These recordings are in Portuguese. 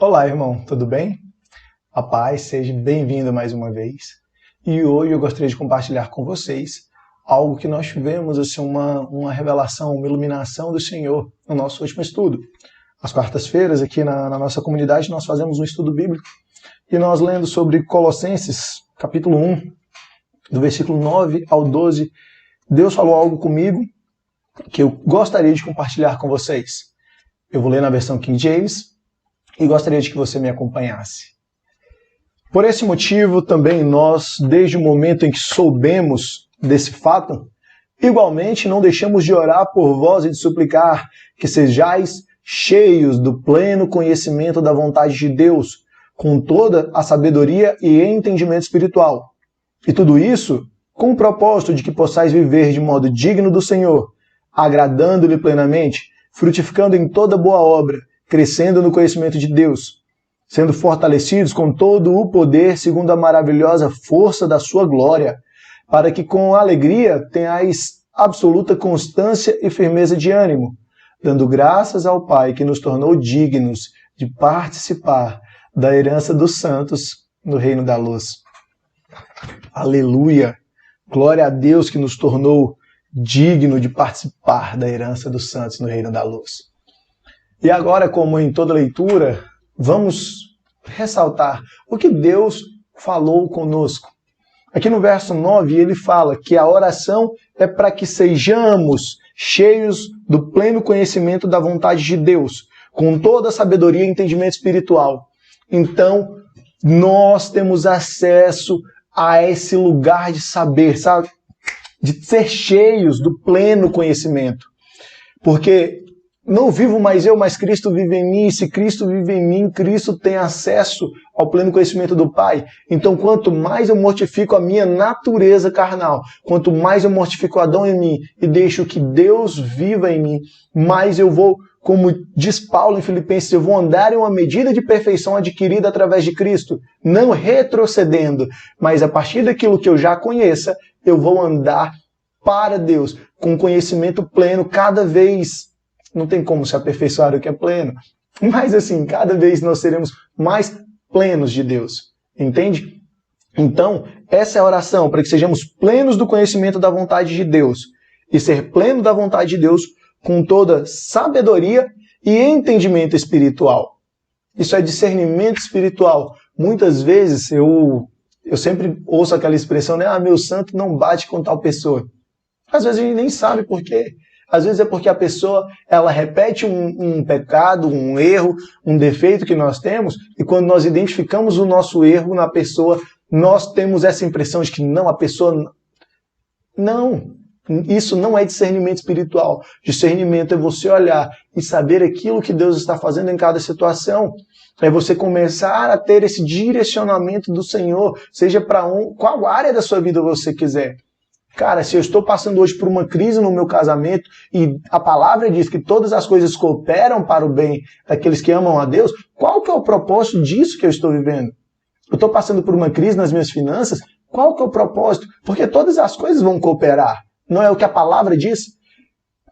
Olá, irmão, tudo bem? A paz, seja bem-vindo mais uma vez. E hoje eu gostaria de compartilhar com vocês algo que nós tivemos, assim, uma revelação, uma iluminação do Senhor no nosso último estudo. Às quartas-feiras, aqui na nossa comunidade, nós fazemos um estudo bíblico e nós lendo sobre Colossenses, capítulo 1, do versículo 9 ao 12, Deus falou algo comigo que eu gostaria de compartilhar com vocês. Eu vou ler na versão King James e gostaria de que você me acompanhasse. Por esse motivo, também nós, desde o momento em que soubemos desse fato, igualmente não deixamos de orar por vós e de suplicar que sejais cheios do pleno conhecimento da vontade de Deus, com toda a sabedoria e entendimento espiritual. E tudo isso com o propósito de que possais viver de modo digno do Senhor, agradando-lhe plenamente, frutificando em toda boa obra, crescendo no conhecimento de Deus, sendo fortalecidos com todo o poder segundo a maravilhosa força da sua glória, para que com alegria tenhais absoluta constância e firmeza de ânimo, dando graças ao Pai que nos tornou dignos de participar da herança dos santos no reino da luz. Aleluia! Glória a Deus que nos tornou digno de participar da herança dos santos no reino da luz. E agora, como em toda leitura, vamos ressaltar o que Deus falou conosco. Aqui no verso 9, ele fala que a oração é para que sejamos cheios do pleno conhecimento da vontade de Deus, com toda a sabedoria e entendimento espiritual. Então, nós temos acesso a esse lugar de saber, sabe? De ser cheios do pleno conhecimento. Porque não vivo mais eu, mas Cristo vive em mim. E se Cristo vive em mim, Cristo tem acesso ao pleno conhecimento do Pai. Então, quanto mais eu mortifico a minha natureza carnal, quanto mais eu mortifico Adão em mim e deixo que Deus viva em mim, mais eu vou, como diz Paulo em Filipenses, eu vou andar em uma medida de perfeição adquirida através de Cristo, não retrocedendo, mas a partir daquilo que eu já conheça, eu vou andar para Deus, com conhecimento pleno cada vez. Não tem como se aperfeiçoar o que é pleno. Mas assim, cada vez nós seremos mais plenos de Deus. Entende? Então, essa é a oração, para que sejamos plenos do conhecimento da vontade de Deus. E ser pleno da vontade de Deus com toda sabedoria e entendimento espiritual. Isso é discernimento espiritual. Muitas vezes eu sempre ouço aquela expressão, né? Ah, meu santo não bate com tal pessoa. Às vezes a gente nem sabe por quê. Às vezes é porque a pessoa ela repete um pecado, um erro, um defeito que nós temos, e quando nós identificamos o nosso erro na pessoa, nós temos essa impressão de que não, a pessoa... Não, isso não é discernimento espiritual. Discernimento é você olhar e saber aquilo que Deus está fazendo em cada situação. É você começar a ter esse direcionamento do Senhor, seja para qual área da sua vida você quiser. Cara, se eu estou passando hoje por uma crise no meu casamento e a palavra diz que todas as coisas cooperam para o bem daqueles que amam a Deus, qual que é o propósito disso que eu estou vivendo? Eu estou passando por uma crise nas minhas finanças, qual que é o propósito? Porque todas as coisas vão cooperar. Não é o que a palavra diz?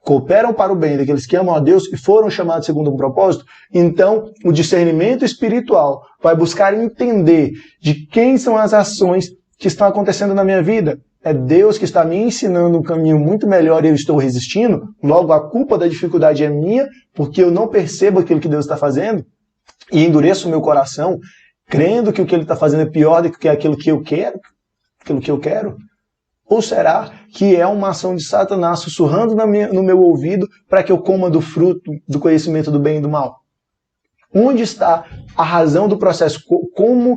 Cooperam para o bem daqueles que amam a Deus e foram chamados segundo um propósito. Então, o discernimento espiritual vai buscar entender de quem são as ações que estão acontecendo na minha vida. É Deus que está me ensinando um caminho muito melhor e eu estou resistindo? Logo, a culpa da dificuldade é minha, porque eu não percebo aquilo que Deus está fazendo e endureço o meu coração, crendo que o que Ele está fazendo é pior do que aquilo que eu quero? Ou será que é uma ação de Satanás sussurrando no meu ouvido para que eu coma do fruto do conhecimento do bem e do mal? Onde está a razão do processo? Como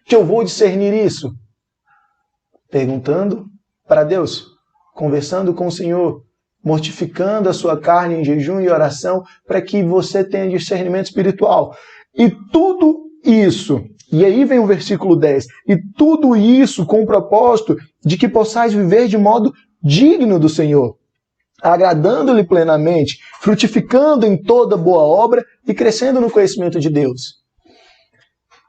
que eu vou discernir isso? Perguntando para Deus, conversando com o Senhor, mortificando a sua carne em jejum e oração para que você tenha discernimento espiritual. E tudo isso, e aí vem o versículo 10, e tudo isso com o propósito de que possais viver de modo digno do Senhor, agradando-lhe plenamente, frutificando em toda boa obra e crescendo no conhecimento de Deus.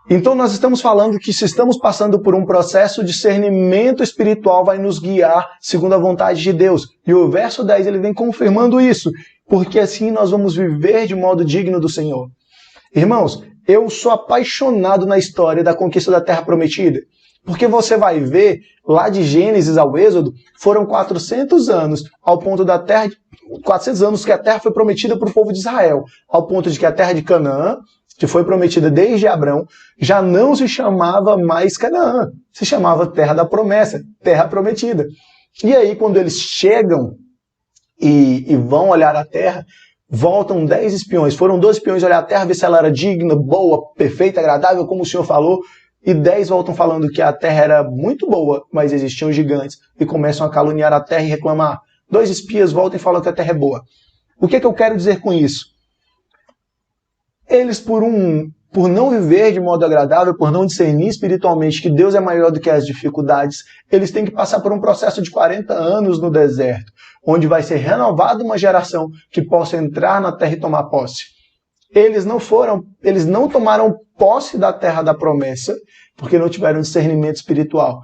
Então nós estamos falando que se estamos passando por um processo de discernimento espiritual, vai nos guiar segundo a vontade de Deus. E o verso 10 ele vem confirmando isso, porque assim nós vamos viver de modo digno do Senhor. Irmãos, eu sou apaixonado na história da conquista da Terra Prometida. Porque você vai ver, lá de Gênesis ao Êxodo, foram 400 anos, ao ponto da terra, 400 anos que a terra foi prometida para o povo de Israel, ao ponto de que a terra de Canaã, que foi prometida desde Abrão, já não se chamava mais Canaã, se chamava Terra da Promessa, Terra Prometida. E aí, quando eles chegam e vão olhar a terra, voltam 10 espiões, foram 12 espiões olhar a terra, ver se ela era digna, boa, perfeita, agradável, como o Senhor falou, e 10 voltam falando que a terra era muito boa, mas existiam gigantes, e começam a caluniar a terra e reclamar. 2 espias voltam e falam que a terra é boa. O que eu quero dizer com isso? Eles, por não viver de modo agradável, por não discernir espiritualmente que Deus é maior do que as dificuldades, eles têm que passar por um processo de 40 anos no deserto, onde vai ser renovada uma geração que possa entrar na terra e tomar posse. Eles não tomaram posse da terra da promessa, porque não tiveram discernimento espiritual.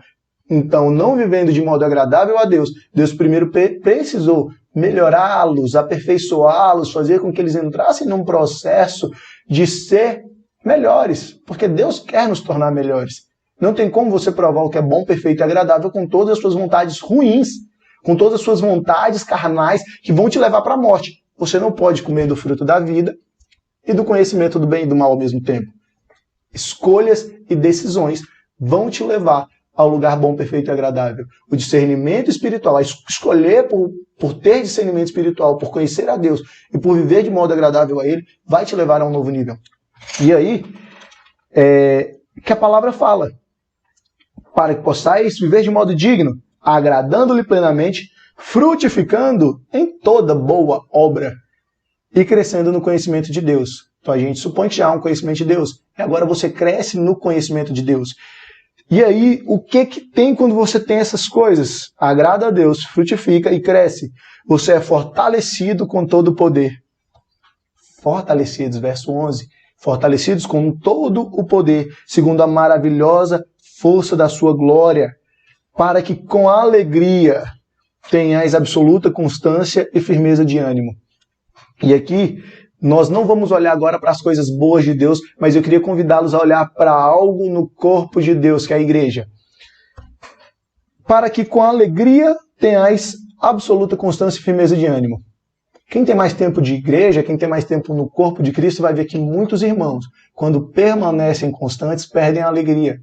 Então, não vivendo de modo agradável a Deus, Deus primeiro precisou melhorá-los, aperfeiçoá-los, fazer com que eles entrassem num processo de ser melhores, porque Deus quer nos tornar melhores. Não tem como você provar o que é bom, perfeito e agradável com todas as suas vontades ruins, com todas as suas vontades carnais que vão te levar para a morte. Você não pode comer do fruto da vida e do conhecimento do bem e do mal ao mesmo tempo. Escolhas e decisões vão te levar ao lugar bom, perfeito e agradável. O discernimento espiritual, a escolher por ter discernimento espiritual, por conhecer a Deus e por viver de modo agradável a Ele, vai te levar a um novo nível. E aí, que a palavra fala, para que possais viver de modo digno, agradando-lhe plenamente, frutificando em toda boa obra e crescendo no conhecimento de Deus. Então a gente supõe que já há um conhecimento de Deus, e agora você cresce no conhecimento de Deus. E aí, o que tem quando você tem essas coisas? Agrada a Deus, frutifica e cresce. Você é fortalecido com todo o poder. Fortalecidos, verso 11. Fortalecidos com todo o poder, segundo a maravilhosa força da sua glória, para que com alegria tenhais absoluta constância e firmeza de ânimo. E aqui, nós não vamos olhar agora para as coisas boas de Deus, mas eu queria convidá-los a olhar para algo no corpo de Deus, que é a igreja. Para que com alegria tenhais absoluta constância e firmeza de ânimo. Quem tem mais tempo de igreja, quem tem mais tempo no corpo de Cristo, vai ver que muitos irmãos, quando permanecem constantes, perdem a alegria.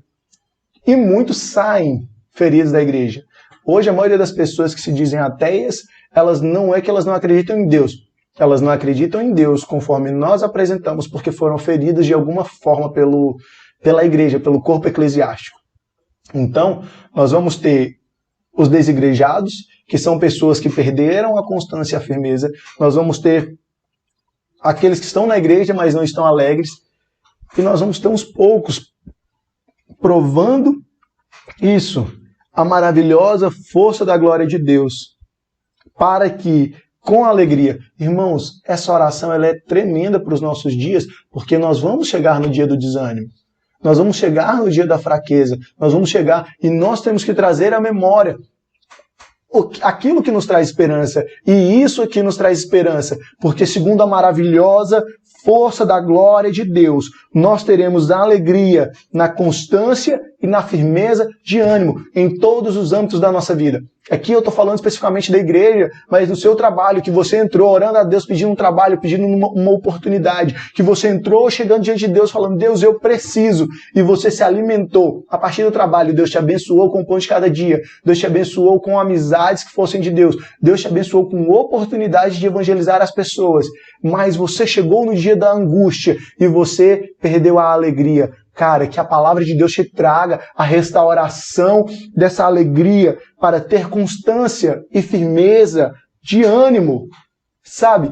E muitos saem feridos da igreja. Hoje, a maioria das pessoas que se dizem ateias, elas não acreditam em Deus. Elas não acreditam em Deus conforme nós apresentamos, porque foram feridas de alguma forma pela igreja, pelo corpo eclesiástico. Então, nós vamos ter os desigrejados, que são pessoas que perderam a constância e a firmeza. Nós vamos ter aqueles que estão na igreja, mas não estão alegres. E nós vamos ter uns poucos provando isso, a maravilhosa força da glória de Deus, para que com alegria. Irmãos, essa oração ela é tremenda para os nossos dias, porque nós vamos chegar no dia do desânimo. Nós vamos chegar no dia da fraqueza. Nós vamos chegar e nós temos que trazer à memória aquilo que nos traz esperança. E isso aqui nos traz esperança, porque segundo a maravilhosa força da glória de Deus, nós teremos a alegria na constância e na firmeza de ânimo em todos os âmbitos da nossa vida. Aqui eu estou falando especificamente da igreja, mas no seu trabalho, que você entrou orando a Deus, pedindo um trabalho, pedindo uma oportunidade, que você entrou chegando diante de Deus, falando, Deus, eu preciso, e você se alimentou. A partir do trabalho, Deus te abençoou com o pão de cada dia, Deus te abençoou com amizades que fossem de Deus, Deus te abençoou com oportunidade de evangelizar as pessoas, mas você chegou no dia da angústia e você perdeu a alegria. Cara, que a palavra de Deus te traga a restauração dessa alegria para ter constância e firmeza de ânimo. Sabe?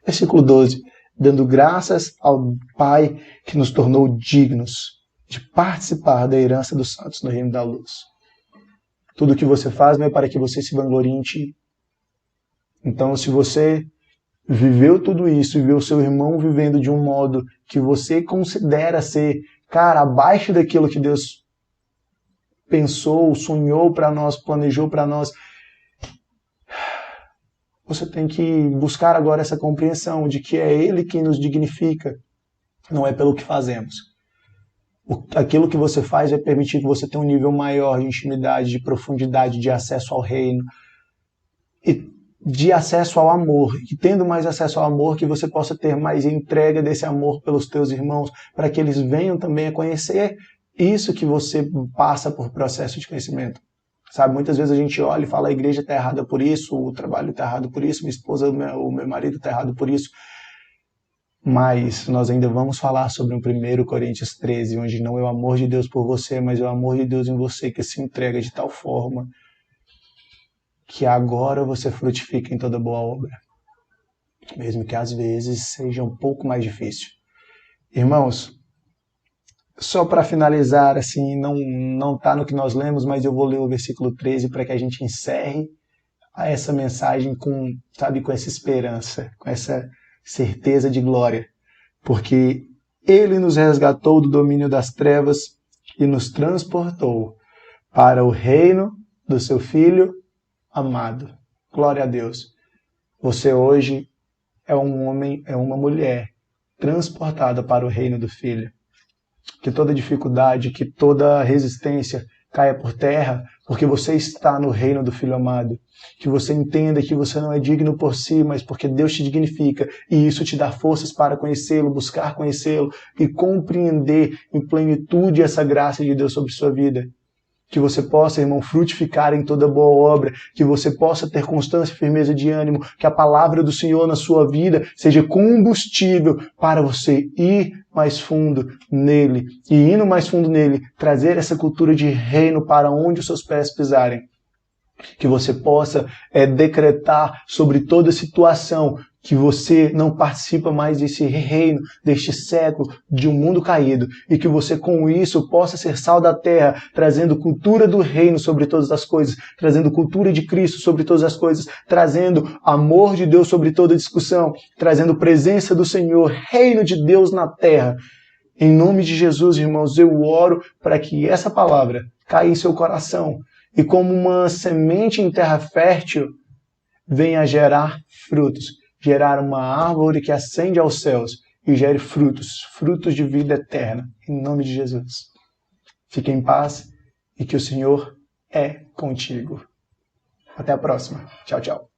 Versículo 12. Dando graças ao Pai que nos tornou dignos de participar da herança dos santos no reino da luz. Tudo o que você faz não é para que você se vanglorie em ti. Então, se você viveu tudo isso e viu o seu irmão vivendo de um modo que você considera ser, cara, abaixo daquilo que Deus pensou, sonhou para nós, planejou para nós, você tem que buscar agora essa compreensão de que é Ele quem nos dignifica. não é pelo que fazemos. Aquilo que você faz vai permitir que você tenha um nível maior de intimidade, de profundidade, de acesso ao reino e de acesso ao amor. E tendo mais acesso ao amor, que você possa ter mais entrega desse amor pelos teus irmãos, para que eles venham também a conhecer isso que você passa por processo de conhecimento. Sabe, muitas vezes a gente olha e fala, a igreja está errada por isso, o trabalho está errado por isso, minha esposa, o meu marido está errado por isso. Mas nós ainda vamos falar sobre um 1 Coríntios 13, onde não é o amor de Deus por você, mas é o amor de Deus em você que se entrega de tal forma que agora você frutifica em toda boa obra. Mesmo que às vezes seja um pouco mais difícil. Irmãos, só para finalizar, assim, não está no que nós lemos, mas eu vou ler o versículo 13 para que a gente encerre essa mensagem com essa esperança, com essa certeza de glória, porque Ele nos resgatou do domínio das trevas e nos transportou para o reino do seu Filho amado. Glória a Deus. Você hoje é um homem, é uma mulher transportada para o reino do Filho. Que toda dificuldade, que toda resistência caia por terra, porque você está no reino do Filho amado. Que você entenda que você não é digno por si, mas porque Deus te dignifica, e isso te dá forças para conhecê-lo, buscar conhecê-lo e compreender em plenitude essa graça de Deus sobre sua vida. Que você possa, irmão, frutificar em toda boa obra, que você possa ter constância e firmeza de ânimo, que a palavra do Senhor na sua vida seja combustível para você ir mais fundo nele, e indo mais fundo nele, trazer essa cultura de reino para onde os seus pés pisarem. Que você possa decretar sobre toda situação que você não participa mais desse reino, deste século, de um mundo caído, e que você com isso possa ser sal da terra, trazendo cultura do reino sobre todas as coisas, trazendo cultura de Cristo sobre todas as coisas, trazendo amor de Deus sobre toda discussão, trazendo presença do Senhor, reino de Deus na terra. Em nome de Jesus, irmãos, eu oro para que essa palavra caia em seu coração e como uma semente em terra fértil venha a gerar frutos. Gerar uma árvore que ascende aos céus e gere frutos, frutos de vida eterna, em nome de Jesus. Fique em paz e que o Senhor é contigo. Até a próxima. Tchau, tchau.